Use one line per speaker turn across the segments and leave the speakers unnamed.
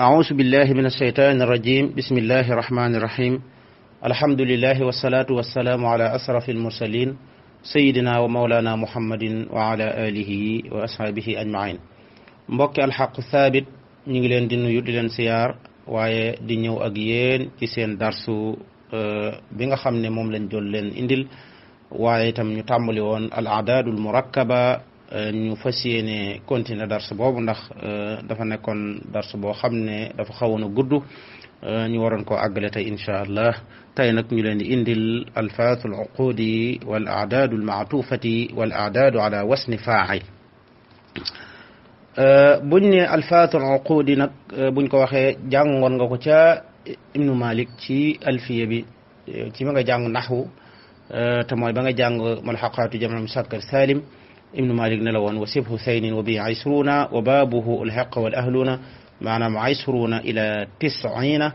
أعوذ بالله من الشيطان الرجيم بسم الله الرحمن الرحيم الحمد لله والصلاة والسلام على أشرف المرسلين سيدنا ومولانا محمد وعلى آله وأصحابه أجمعين mbokki alxaq thabit ñu ngi leen di nuyu di leen siyaar waaye di ñëw ak yéen ci seen darsu bi nga xam ne moom lañ doon leen indil waaye itam ñu tàmbali woon al aadaadul murakkaba ñu fas yéene continuer dars boobu ndax dafa nekkoon dars boo xam ne dafa xawoon a gudd ñu waroon koo àggale tey incha allah tey nag ñu leen di indil alfaatul uqudi wal aadaadul maatufati wal aadaadu ala wasni faa'il buñ ne alfaatul uqudi nag buñ ko waxee jàngoon nga ko ca ibnu malik ci alfiya bi ci ba nga jàng naxwu te mooy ba nga jàng malxaqaatu jam'u musakkar salim ibnu malik ne la woon wa sibhu saynin wa bi aysruuna wa baabuhu alxaq wal ahluuna maanaam aysruuna ila 90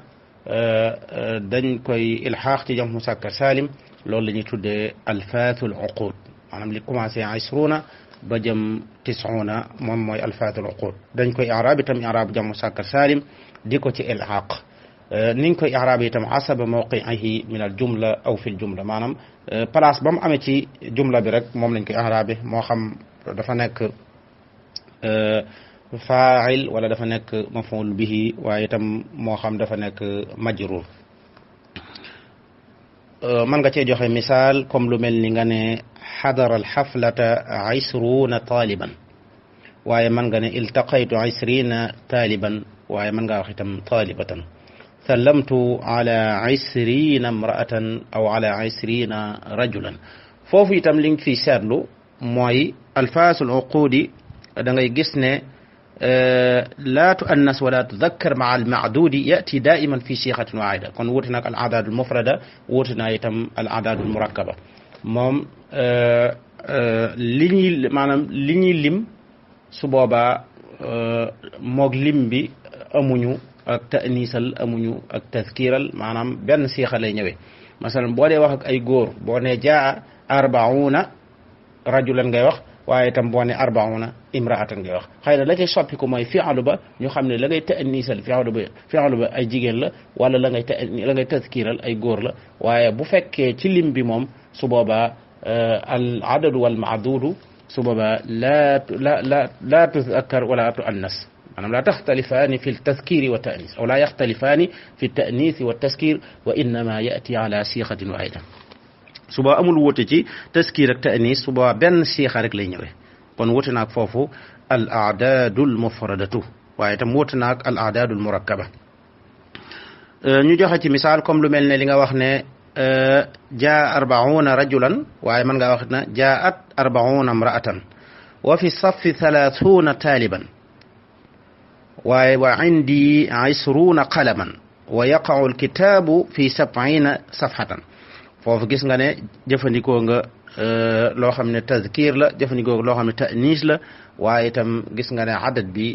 dañ koy ilxaaq ci jam'u musakkar salim loolu la ñuy tuddee alfaatul uqud maanaam li commencé aysruuna ba jëm 90 moom mooy alfaatul uqud dañ koy i'raab itam i'raab jam'u musakkar salim di ko ci ilxaaq niñ koy i'raab itam asaba mawqi'ihi min al jumla aw fi l jumla maanaam place ba mu amee ci jumla bi rek moom lañ koy i'raabe moo xam dafa nekk faa'il wala dafa nekk maf'ul bihi waaye itam moo xam dafa nekk majruur mën nga cee joxe misaal comme lu mel ni nga ne xadara alxaflata 20 taaliban waaye mën nga ne iltaqaytu 20 taaliban waaye mën ngaa wax itam taalibatan sallamtu ala 20 imra'atan aw ala 20 rajulan foofu itam li nga fi seetlu mooy alfaasul uqudi da ngay gis ne laa tuannas wala tudakkar maa almaadudi yati daiman fi siixatin waahida kon wuute nag al aadaadul mufrada wuute naa itam al aadaadul murakkaba moom li ñuy maanaam li ñuy lim su boobaa moog lim bi amuñu ak ta'nisal amuñu ak tazkiral maanaam benn siixa lay ñëwee masalan boo dee wax ak ay góor boo ne jaa 40 rajulan ngay wax waaye itam boo ne 40 imraatan ngay wax xëy na la cay soppiku mooy fi'lu ba ñu xam ne la ngay ta'nisal fi'lu ba ay jigéen la wala la ngay tazkiral ay góor la waaye bu fekkee ci lim bi moom su boobaa al adadu wal ma'dudu su boobaa la tuzakkar wala tuannas maanaam la taxtalifaani fi ltazkiri wa ta'nis aw la yaxtalifaani fi ta'nisi wa tazkir wa innama ya'ti ala siixatin waahida suba amul wuute ci tazkir ak ta'nis suba benn siixa rek lay ñëwee kon wuute naag foofu al aadaadul mufradatu waaye itam wuute naag al aadaadul murakkaba ñu joxe ci misaal comme lu mel ne li nga wax ne jaa 40 rajulan waaye mën ngaa wax ne jaat 40 imra'atan wa fi saffi 30 taaliban waaye wa indi 20 qalaman wa yaqa'u alkitaabu fi 70 safhatan foofu gis nga ne jëfandikoo nga loo xam ne tazkir la jëfandikoo loo xam ne ta'nis la waaye itam gis nga ne adad bi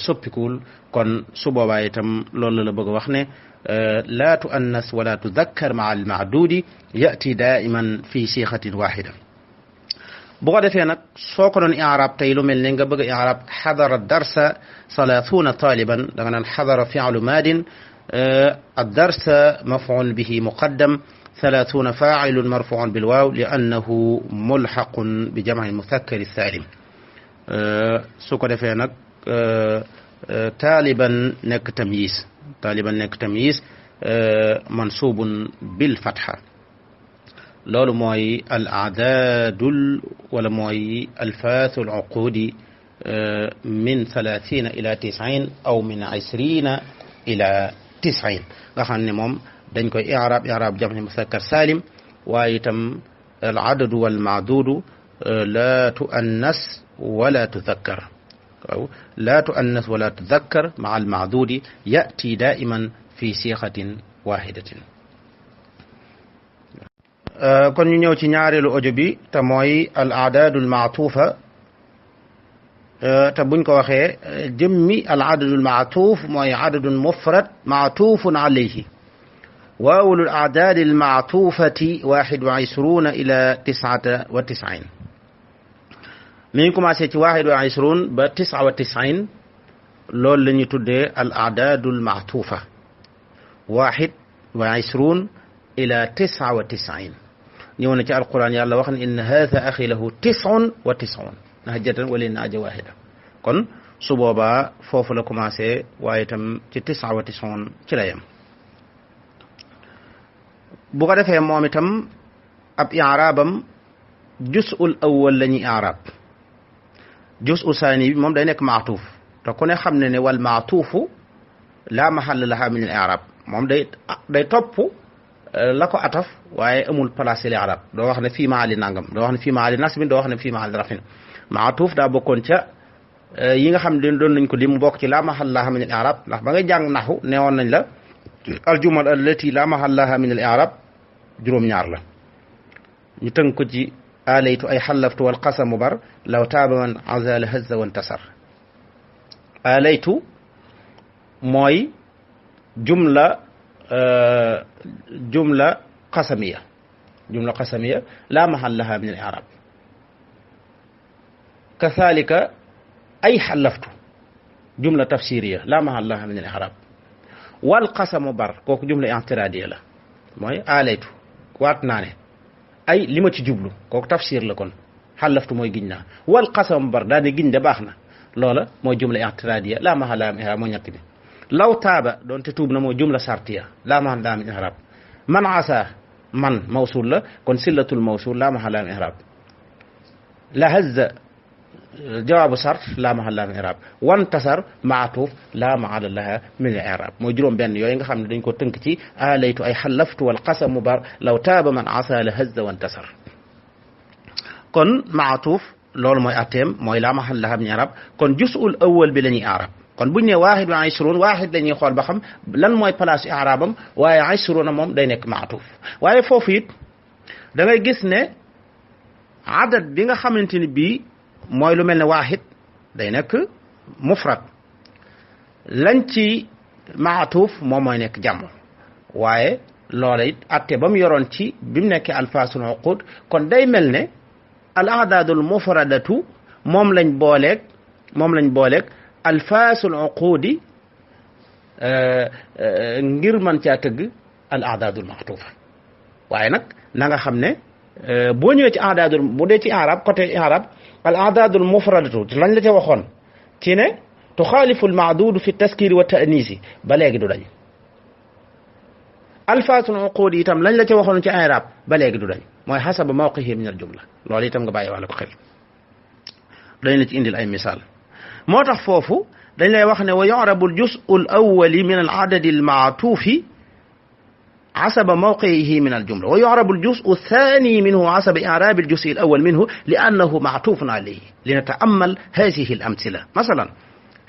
soppikuwul kon su boobaa itam loolu la bëgg a wax ne la tuannas wala tudakkar ma'a al-ma'dudi ya'ti da'iman fi siixatin waahida bu ko defee nag soo ko doon i'raab tey lu mel ne nga bëgg a i'raab xadara darsa 30 taaliban da nga naan xadara fi'lu maadin ad-darsa maf'ul bihi muqaddam 30 faa'ilun marfu'un bil waaw li'annahu mulhaqun bi jam'i al-mudhakkar as-saalim su ko defee nag taaliban nekk tamyiz taaliban nekk tamyiz mansubun bil fatha loolu mooy al aadaadul wala mooy alfaasul uqudi min 30 ila 90 aw min 20 ila 90 nga xam ne moom dañ koy i'raab jam'i musakkar salim waaye itam al adadu wal ma'dudu la tuannas wala tudakkar waaw la tuannas wala tudakkar ma'a al ma'dudi ya'ti da'iman fi siixatin waahidatin kon ñu ñëw ci ñaareelu audio bi te mooy al aadaadul maatuufa te buñ ko waxee jëmmi al adadul maatuuf mooy adadun mufrad maatuufun alayhi waawul aadaad al maatuufati 21 ila 99 mi ngi commencé ci 21 ba 99 loolu la ñuy tuddee al aadaadul maatuufa 21 ila 99 ñëw na ci alquran yàlla wax ne inna haadha axi lahu 99 nahjatan wa li naaja waahida kon su boobaa foofu la commencé waaye itam ci 99 ci la yem bu ko defee moom itam ab i'raabam jusul awwal la ñuy i'raab jusu saani bi moom day nekk maatuuf te ku ne xam ne wal maatuufu laa mahalla laha min al i'raab moom day topp la ko ataf waaye amul place li i'raab doo wax ne fii maali nangam doo wax ne fii maali nasbin doo wax ne fii maali rafin maatuuf daa bokkoon ca yi nga xam ne doon nañ ko lim bokk ci laa mahalla laha min al i'raab ndax ba ngay jàng naxu neewoon nañ la al jumal allati laa mahalla laha min al i'raab juróom-ñaar la ñu tënk ko ci alaytu ay xallaftu wal qasamu bar law taaba man azala hazza wa intasar alaytu mooy jumla qasamiya laa mahalla laha min al i'raab kathalika ay xallaftu jumla tafsiriya laa mahalla laha min al i'raab wal qasamu bar kooku jumla i'tiraadiya la mooy alaytu waat naa ne ay li ma ci jublu kooku tafsir la kon xallaftu mooy giñ naa wal qasamu bar daal ne giñ de baax na loola mooy jumla i'tiraadiya laa mahalla laha min al i'raab moo ñett bi law taaba doonte tuub na mooy jumla sartiya laa mahalla laha min al i'raab man asa man mawsul la kon sillatul mawsul laa mahalla laha min al i'raab la hazza jawaabu sart laa mahalla laha min al i'raab wantasar maatuuf laa mahalla laha min al i'raab mooy juróom benn yooyu nga xam ne dañ ko tënk ci alaytu ay xallaftu wal qasamu bar law taaba man asa la hazza wantasar kon maatuuf loolu mooy atteem mooy laa mahalla laha min al i'raab kon jusul awwal bi la ñuy i'raab kon buñ ne waaxid wa ishrun waaxid la ñuy xool ba xam lan mooy place i'raabam waaye ishruna moom day nekk maatuuf waaye foofu it da ngay gis ne adad bi nga xamante ni bii mooy lu mel ne waaxid day nekk mufrad lañ ci maatuuf moom mooy nekk jàmm waaye loola it atte ba mu yoroon ci bi mu nekkee alfaasul uqud kon day mel ne al a'daadul mufradatu moom lañ booleeg alfaasul uqudi ngir mën caa tëgg al a'daadul maxtuufa waaye nag na nga xam ne boo ñëwee ci a'daadul bu dee ci i'raab côté i'raab al a'daadul mufradatu lañ la ca waxoon ci ne tuxaalifu al ma'duud fi taskiri wa ta'niisi ba léegi du dañ alfaasul uqudi itam lañ la ca waxoon ci i'raab ba léegi du dañ mooy xasaba mawqihi min al jumla loolu itam nga bàyyi wàlla ko xel dañ la ci indil ay misaal moo tax foofu dañ lay wax ne wa yu'rabu al-juz'u al-awwali min al-'adadi al-ma'tuufi hasaba mawqi'ihi min al-jumla wa yu'rabu al-juz'u ath-thani minhu hasaba i'raabi al-juz'i al-awwal minhu li'annahu ma'tuufun 'alayhi linata'ammal hadhihi al-amthila masalan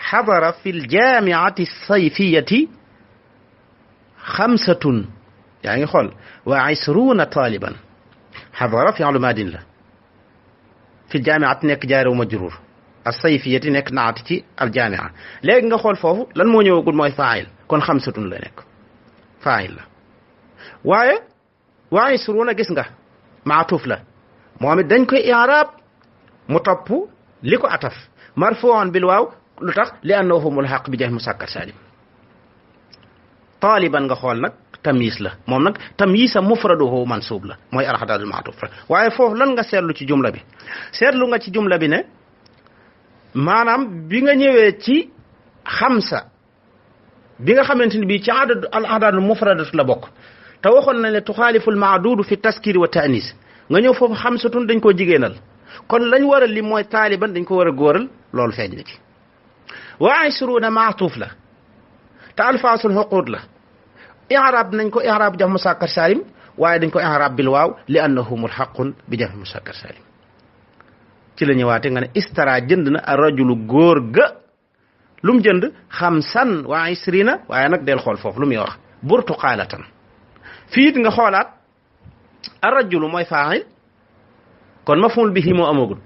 hadara fi al-jaami'ati as-sayfiyyati 5 yaa ngi xool wa 20 taaliban hadara fi'lu maadin la fi al-jaami'ati nekk jaar wa majruur as-sayfiyati nekk naat ci al-jaami'a léegi nga xool foofu lan moo ñëwagul mooy faa'il kon 5 la nekk faa'il la waaye wa 20 gis nga maatuuf la moom it dañ koy i'raab mu topp li ko ataf marfu'an bil waaw lu tax li annahu mulhaq bi jam'i musakkar saalim taaliban nga xool nag tamyiis la moom nag tamyiisa mufraduhu mansuub la mooy al-a'daadul ma'tuuf la waaye foofu lan nga seetlu ci jumla bi seetlu nga ci jumla bi ne maanaam bi nga ñëwee ci 5 bi nga xamante ni bii ci al-a'daadul mufradatu la bokk te waxoon na ne tuxaalifu al-ma'duud fi taskiri wa ta'niis nga ñëw foofu 5 dañ koo jigéenal kon lañ war a lim mooy taaliban dañ ko war a góoral loolu feeñ na ci wa 20 ma'tuuf la te alfaasul uquud la i'raab nañ ko i'raab jam musakkar saalim waaye dañ ko i'raab bil waaw li annahu mulhaqun bi jam musakkar saalim ci la ñëwaate nga ne istara jënd na ar-rajulu góor ga lu mu jënd 25 waaye nag del xool foofu lu muy wax burtuqaalatan fii it nga xoolaat ar-rajulu mooy faa'il kon maf'uul bihi moo amagul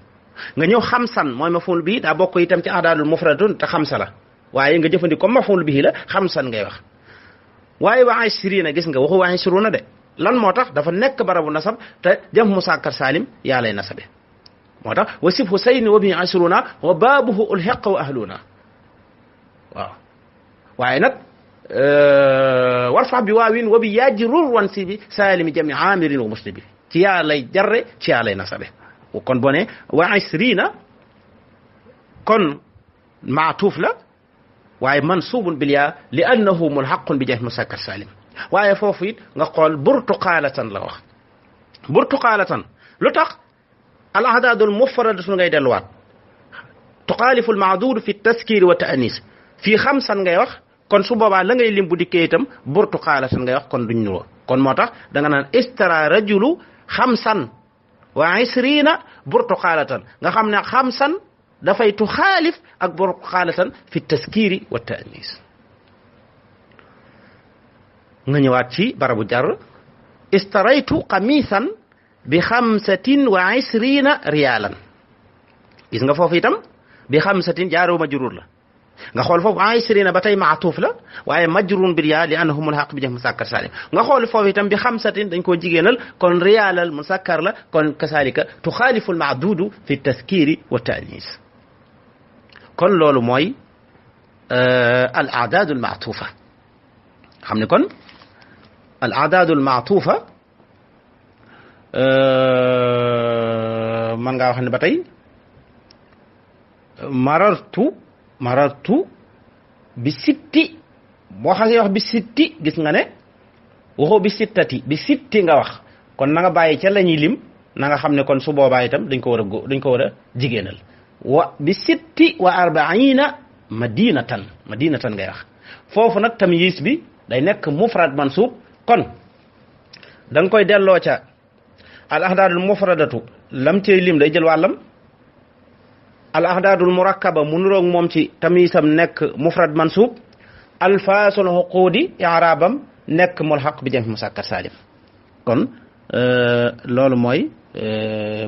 nga ñëw 50 mooy maf'uul bihi daa bokk itam ci a'daadul mufradatun te 5 la waaye nga jëfandikoo comme maf'uul bihi la 50 ngay wax waaye wa 20 gis nga waxu wa 20 de lan moo tax dafa nekk barabu nasab te jam musakkar saalim yaa lay nasabe moo tax wa sibhu sayni wa bihi 20 wa baabuhu ulhiqa wa ahluna waaw waaye nag warfa bi waawin wa bi yajrur wan si bi saalimi jami amirin wa muslibi ci yaa lay jarre ci yaa lay nasabe kon boo ne wa isrina kon maatuuf la waaye mansubun bil yaa li annahu mulhaqun bi jami musakkar salim waaye foofu it nga xool burtuqaalatan la wax burtuqaalatan lu tax al ahdaadul mufradatu ngay delluwaat tuxaalifu al maaduud fi taskiri wa ta'anis fii xamsan ngay wax kon su boobaa la ngay lim bu dikkee itam burtuqaalatan ngay wax kon duñ nuroo kon moo tax da nga naan istara rajulu xamsan wa isrina burtuqaalatan nga xam ne xamsan dafay tuxaalif ak burtuqaalatan fi taskiri wa ta'anis nga ñëwaat ci barabu jar istaraytu qamisan bi 25 riyaalan gis nga foofu itam bi 50 jaaru majruur la nga xool foofu 20 ba tey maatuuf la waaye majruurun bil yaa li annahu mulhaq bi jam musakkar salim nga xool foofu itam bi 50 dañ koo jigéenal kon riyaalal musakkar la kon kasaalika tuxaalifu al maaduudu fi taskiri wa ta'niis kon loolu mooy al a'daadu al maatuufa xam ne kon al a'daadu al maatuufa man ngaa wax ne ba tey marartu bi sitti boo xasee wax bi sitti gis nga ne waxoo bi sittati bi sitti nga wax kon na nga bàyyi ca la ñuy lim na nga xam ne kon su boobaa itam dañ ko war a jigéenal wa bi sitti wa arbaina madinatan ngay wax foofu nag tamyiz bi day nekk mufrad mansub kon da nga koy delloo ca al ahdaadul mufradatu lam cey lim day jël wàllam al ahdaadul murakkaba mu nuroog moom ci tamisam nekk mufrad mansub alfaasul xuquudi i'raabam nekk mulhaq bi jam musakkar salim kon loolu mooy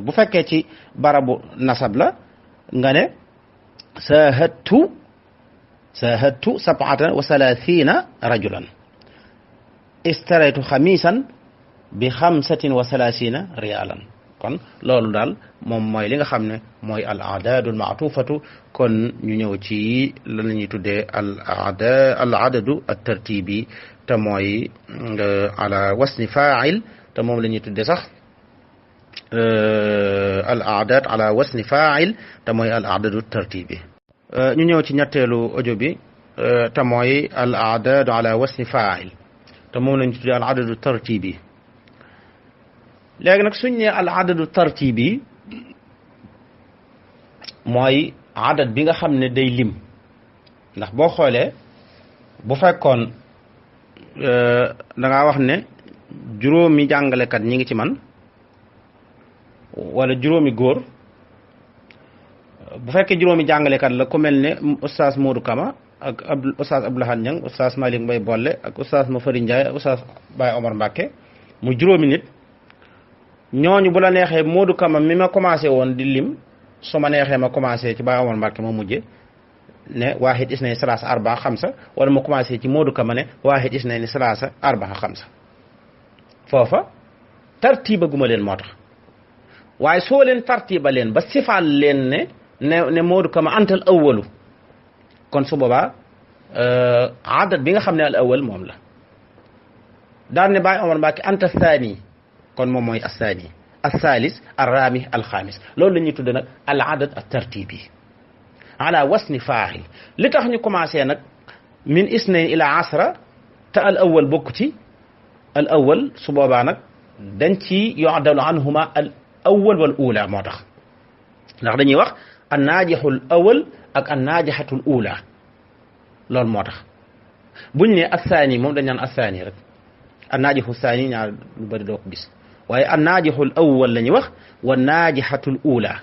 bu fekkee ci barabu nasab la nga ne sahadtu 37 rajulan istaraytu xamisan bi 35 riyaalan kon loolu daal moom mooy li nga xam ne mooy al aadaadul maatufatu kon ñu ñëw ci lan la ñuy tuddee al adadu at tartibi te mooy ala wasni faa'il te moom la ñuy tuddee sax al aadaad ala wasni faa'il te mooy al adadu tartibi ñu ñëw ci ñetteelu audio bi te mooy al aadaad ala wasni faa'il te moom la ñuy tuddee al adadu tartibi léegi nag suñ ne al adadu tartibi mooy adad bi nga xam ne day lim ndax boo xoolee bu fekkoon da ngaa wax ne juróomi jàngalekat ñi ngi ci man wala juróomi góor bu fekkee juróomi jàngalekat la ku mel ne oustaz Modou Kama ak oustaz Abdoulaye Niang oustaz Malick Mbaye Bolle ak oustaz Mafari Ndiaye ak oustaz Baye Omar Mbacke mu juróomi nit ñooñu bu la neexee Modou Kama mi ma commencé woon di lim su ma neexee ma commencé ci Baye Omar Mbacke ma mujje ne waahid isnayni salaasa arbaa xamsa wala ma commencé ci Modou Kama ne waahid isnayni salaasa arbaa xamsa foofa tartiba guma leen moo tax waaye soo leen tartiba leen ba sifaal leen ne Modou Kama antal awwalu kon su boobaa adad bi nga xam ne al awwal moom la daan ne Baye Omar Mbacke anta thani kon moom mooy athani althalis alrami alxamis loolu la ñuy tudde nag al adad al tartibi ala wasni faa'il li tax ñu commencé nag min isnayn ila asra te al awwal bokk ci al awwal su boobaa nag dañ ci yu'dalu anhuma al awwal wal ula moo tax ndax dañuy wax an naajixu al awwal ak an naajixatu al ula loolu moo tax buñ ne athani moom dañ naan athani rek an naajixu thani ñaar lu bëri doo ko gis waaye an naajixul awwal la ñuy wax wa naajixatul ula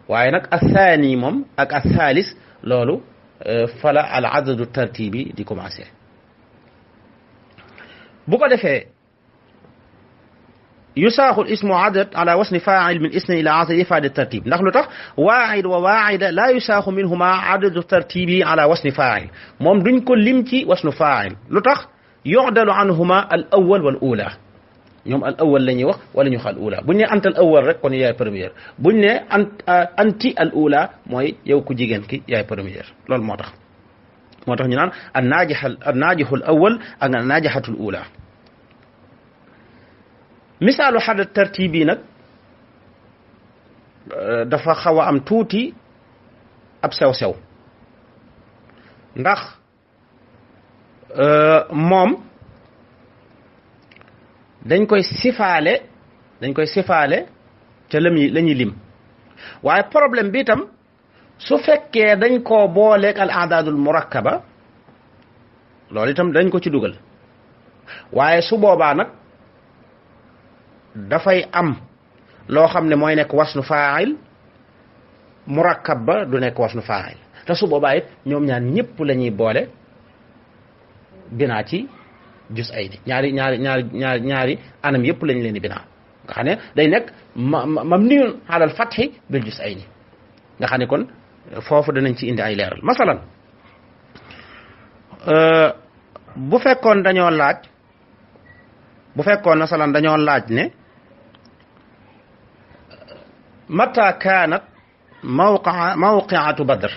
waaye nag athani moom ak athalis loolu fala al adadu tartibi di commencé bu ko defee yusaaxu l ismu adad ala wasni faa'il min isnin ila asr ifaada tartib ndax lu tax waa'id wa waa'ida laa yusaaxu minhuma adadu tartibi ala wasni faa'il moom duñ ko lim ci wasnu faa'il lu tax yu'dalu anhuma al awwal wal ula ñoom al awal la ñuy wax wala ñu xal ula buñ ne anta al awal rek kon yaay première buñ ne anti al ula mooy yow ku jigéen ki yaay première loolu moo tax ñu naan an naajixul awal ak an naajixatul ula misaalu xadat tartiib yi nag dafa xaw a am tuuti ab sew-sew ndax moom dañ koy sifaale ca la ñuy lim waaye problème bi itam su fekkee dañ koo booleeg al aadaadul murakkaba loolu itam dañ ko ci dugal waaye su boobaa nag dafay am loo xam ne mooy nekk wasnu faa'il murakkab ba du nekk wasnu faa'il te su boobaa it ñoom ñaar ñëpp la ñuy boole binaa ci jus ay ni ñaari anam yëpp lañ leen di binaa nga xam ne day nekk mabniyun alal fathi bil jus ay ni nga xam ne kon foofu danañ ci indi ay leeral masalan bu fekkoon masalan dañoo laaj ne mata kaanat mawqi'atu badr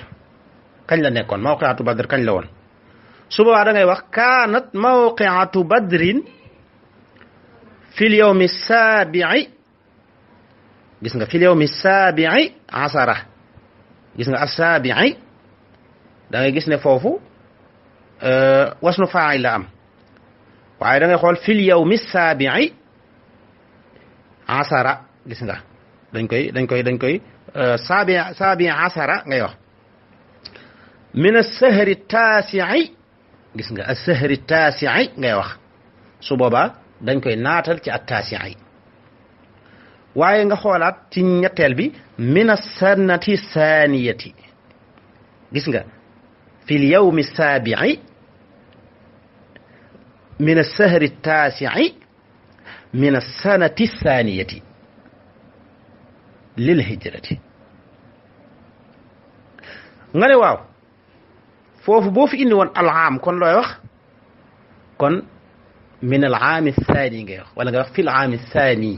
kañ la nekkoon mawqi'atu badr kañ la woon su boobaa da ngay wax kaanat mawqi'atu badrin fil yawmi saabi'i gis nga fil yawmi saabi'i asara gis nga as-saabi'i da ngay gis ne foofu wasnu faa'il la am waaye da ngay xool fil yawmi saabi'i asara gis nga dañ koy saabi'i asara ngay wax min as-sahri at-taasi'i gis nga as-sahri at-taasi'i ngay wax su boobaa dañ koy naatal ci at-taasi'i waaye nga xoolaat ci ñetteel bi min as-sanati as-saaniyati gis nga fil yawmi as-saabi'i min as-sahri at-taasi'i min as-sanati as-saaniyati lil hijrati nga ne waaw foofu boo fi indi woon al-aam kon looy wax kon min al-aami ath-thaani ngay wax wala nga wax fil aami ath-thaani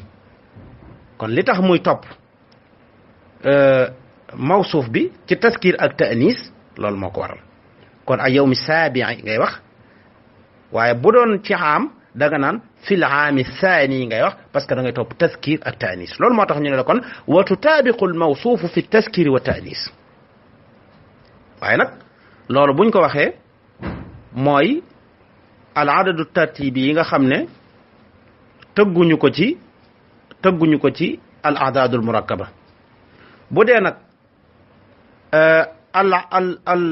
kon li tax muy topp mawsuuf bi ci taskir ak ta'nis loolu moo ko waral kon ay yawmi saabi'i ngay wax waaye bu doon ci aam da nga naan fil aami ath-thaani ngay wax parce que da ngay topp taskir ak ta'nis loolu moo tax ñu ne la kon wa tutaabiqu al-mawsuufu fi at-taskir wa ta'nis waaye nag loolu buñ ko waxee mooy al adadu tartibi yi nga xam ne tëgguñu ko ci al adaadul murakkaba bu dee nag al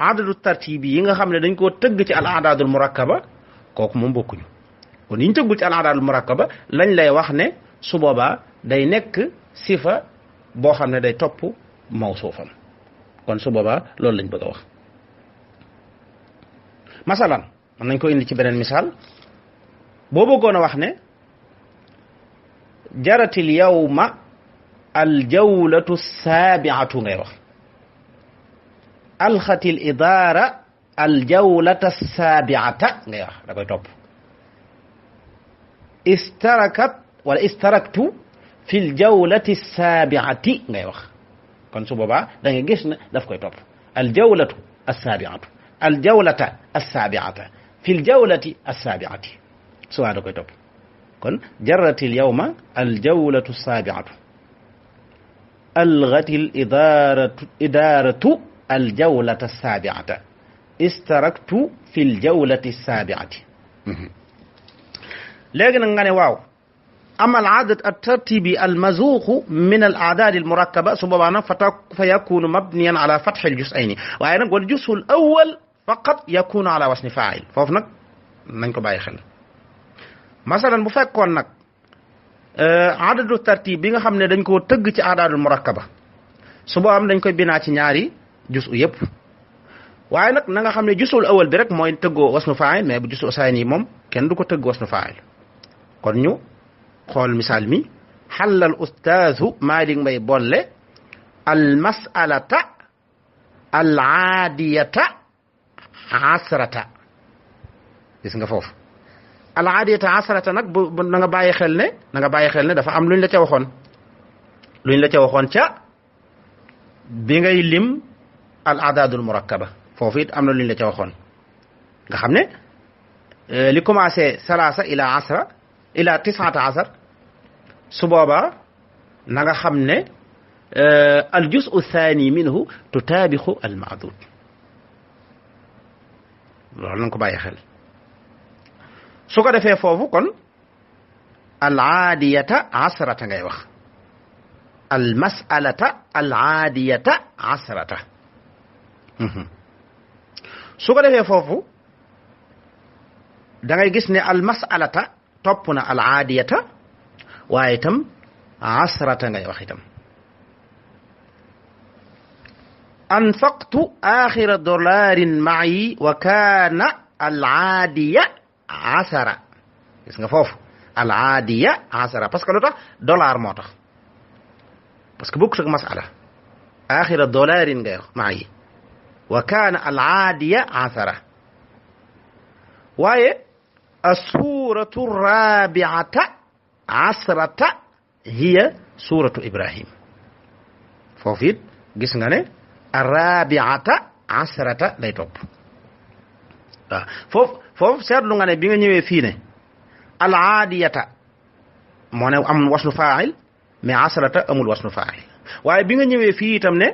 adadu tartibi yi nga xam ne dañ koo tëgg ci al adaadul murakkaba kooku moom bokkuñu kon yi ñu tëggul ci al adaadul murakkaba lañ lay wax ne su boobaa day nekk sifa boo xam ne day topp mawsuufam kon su boobaa loolu lañ bëgg a wax masalan mën nañ ko indi ci beneen misaal boo bëggoon a wax ne jaratil yawma al jawlatu saabi'atu ngay wax alxatil idaara al jawlata saabi'ata ngay wax da koy topp istaraktu fil jawlati saabi'ati ngay wax kon su boobaa da ngay gis ne daf koy topp al jawlatu as-saabi'atu al jawlata as-saabi'ata fil jawlati as-saabi'ati su waa da koy topp kon jarratil yawma al jawlatu as-saabi'atu alghatil idaaratu al jawlata as-saabi'ata istaraktu fil jawlati as-saabi'ati léegi nag nga ne waaw أما العدد الترتيبي المزوق من الأعداد المركبة سبحانه فيكون مبنيا على فتح الجزئين وأيضا والجزء الأول فقط يكون على وزن فاعل فوف نك نانكو باي خل مثلا bu fekkoon nag adadu tartib bi nga xam ne dañ koo tëgg ci aadaadul murakkaba su boo am dañ koy binaa ci ñaari jusu yëpp waaye nag na nga xam ne jusul awal bi rek mooy tëggoo wasnu fa'il mais bu jusu saani moom kenn du ko tëgg wasnu fa'il kon ñu xool misaal mi xalal ustaazu Malick Mbaye bolle al masalata al aadiyata asrata gis nga foofu al aadiyata asarata nag bu na nga bàyyi xel ne dafa am luñ la ca waxoon ca bi ngay lim al adadul murakkaba foofu it am na luñ la ca waxoon nga xam ne li commencé salaasa ila asra ila tisata asar su boobaa na nga xam ne al juz'u thani minhu tutaabixu al maadud loolu na nga ko bàyyi xel su ko defee foofu kon al aadiyata asrata ngay wax al mas'alata al aadiyata asrata su ko defee foofu da ngay gis ne al mas'alata topp na al aadiyata waaye itam asrata ngay wax itam anfaqtu axira dolarin ma'i wa kaana al aadiya asara gis nga foofu al aadiya asara parce que lu tax dollar moo tax parce que bokkut ak mas'ala axira dolarin ngay wax ma'i wa kaana al aadiya asara waaye assuratu rabiata asrata hiya suratu ibrahim foofu it gis nga ne arabiata asrata lay topp waaw foofu seetlu nga ne bi nga ñëwee fii ne al aadiyata moo ne am wasnu faa'il mais asrata amul wasnu faa'il waaye bi nga ñëwee fii itam ne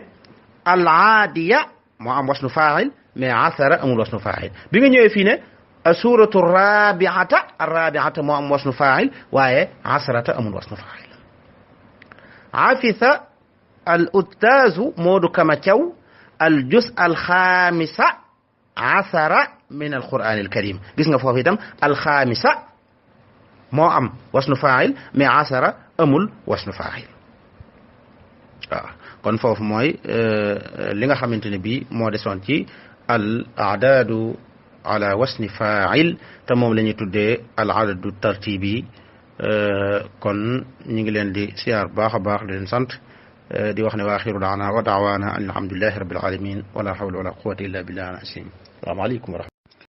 al aadiya moo am wasnu faa'il mais asara amul wasnu faa'il bi nga ñëwee fii ne suratu rabiata moo am wasnu faa'il waaye asrata amul wasnu faa'il afisa al ustaazu moodu kama caw al juz al xaamisa asara min al qur'an al karim gis nga foofu itam al xaamisa moo am wasnu faa'il mais asara amul wasnu faa'il waaw kon foofu mooy li nga xamante ne bii moo desoon ci al a'daadu ala wasni faa'il te moom la ñuy tuddee al adadu tartibi kon ñu ngi leen di siyaar baax a baax di leen sant di wax ne wa axiru daana wa daawaana an alhamdulillahi rabbil alamin wala hawla wala quwwata illa billahi al-azim. Assalaamu aleykum wa rahmatullaah